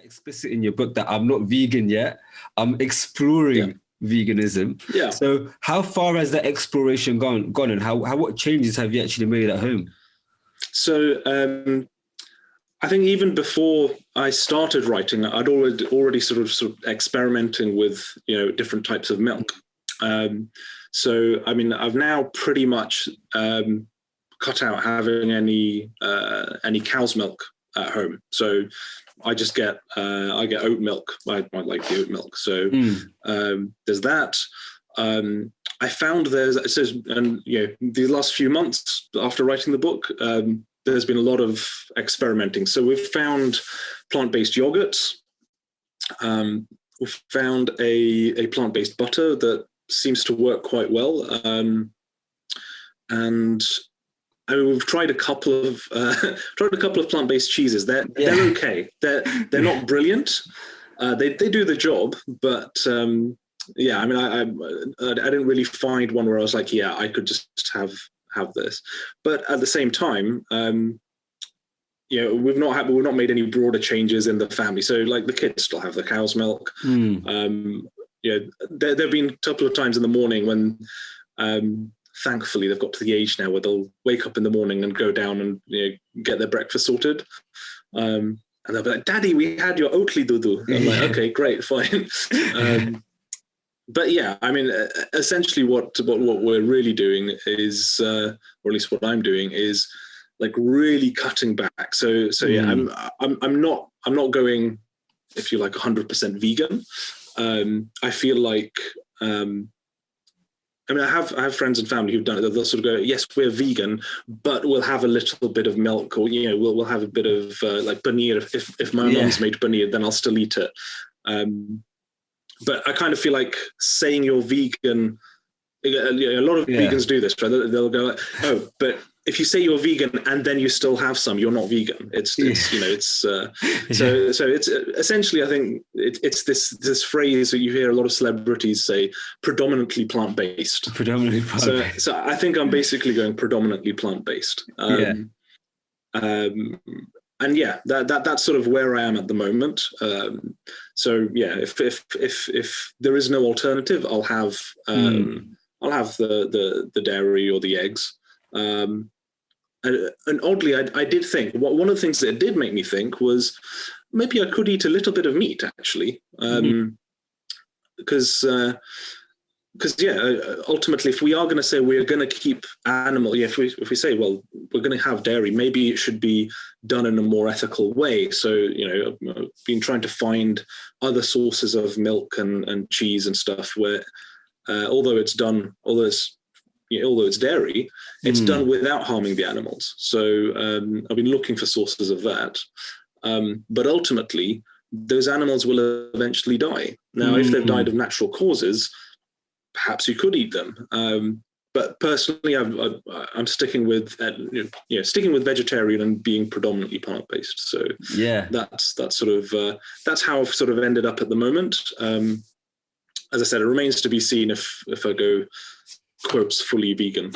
explicit in your book that I'm not vegan yet. I'm exploring veganism. Yeah. So how far has that exploration gone and what changes have you actually made at home? So I think even before I started writing, I'd already sort of experimenting with, different types of milk. So, I mean, I've now pretty much cut out having any cow's milk at home. So I just get oat milk. I like the oat milk. So there's that. I found the last few months after writing the book, there's been a lot of experimenting. So we've found plant-based yogurts. We've found a plant-based butter that seems to work quite well. And I mean, we've tried a couple of plant-based cheeses. They're okay. They're not brilliant. They do the job, but I mean, I didn't really find one where I was like, yeah, I could just have this. But at the same time, we've not made any broader changes in the family. So like the kids still have the cow's milk. There've been a couple of times in the morning when thankfully they've got to the age now where they'll wake up in the morning and go down and get their breakfast sorted. And they'll be like, Daddy, we had your Oatly dudu. I'm like, okay, great, fine. But yeah, I mean, essentially what we're really doing is, or at least what I'm doing is like really cutting back. So yeah, I'm not going, if you like, 100% vegan. I feel like, I mean, I have friends and family who've done it. They'll sort of go, yes, we're vegan, but we'll have a little bit of milk, or we'll have a bit of like paneer. If my mom's made paneer, then I'll still eat it. But I kind of feel like saying you're vegan. A lot of vegans do this, right? They'll go, oh, but if you say you're vegan and then you still have some, you're not vegan. So it's essentially, I think it's this phrase that you hear a lot of celebrities say, predominantly plant-based. Predominantly plant-based. So I think I'm basically going predominantly plant-based. And yeah, that's sort of where I am at the moment. So yeah, if there is no alternative, I'll have the dairy or the eggs. And oddly, I did think one of the things that it did make me think was maybe I could eat a little bit of meat actually, because ultimately, if we are going to say we're going to keep animal, if we say, well, we're going to have dairy, maybe it should be done in a more ethical way. So I've been trying to find other sources of milk and cheese and stuff where, although it's dairy, it's done without harming the animals. So I've been looking for sources of that. But ultimately, those animals will eventually die. Now, if they've died of natural causes, perhaps you could eat them. But personally, I'm sticking with vegetarian and being predominantly plant-based. So yeah, that's sort of that's how I've sort of ended up at the moment. As I said, it remains to be seen if I go quotes fully vegan.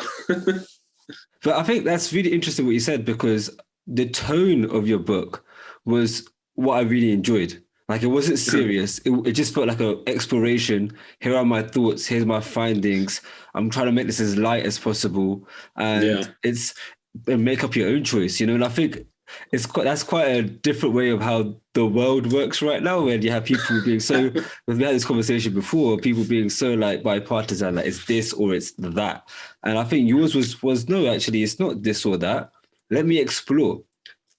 But I think that's really interesting what you said, because the tone of your book was what I really enjoyed. Like, it wasn't serious. It just felt like an exploration. Here are my thoughts. Here's my findings. I'm trying to make this as light as possible. And make up your own choice, And I think that's quite a different way of how the world works right now, where you have people being so, we had this conversation before, people being so like bipartisan, like it's this or it's that. And I think yours was no, actually, it's not this or that. Let me explore.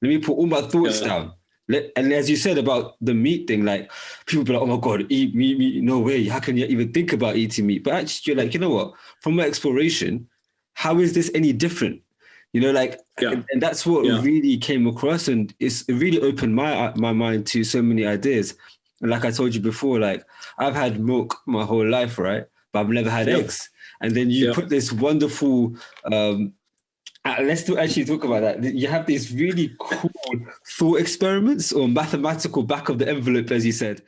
Let me put all my thoughts down. And as you said about the meat thing, like people be like, oh my God, eat meat, no way. How can you even think about eating meat? But actually, you're like, you know what? From my exploration, how is this any different? And that's what really came across. And it really opened my mind to so many ideas. And like I told you before, like I've had milk my whole life, right? But I've never had eggs. And then you put this wonderful... let's actually talk about that. You have these really cool thought experiments or mathematical back of the envelope, as you said.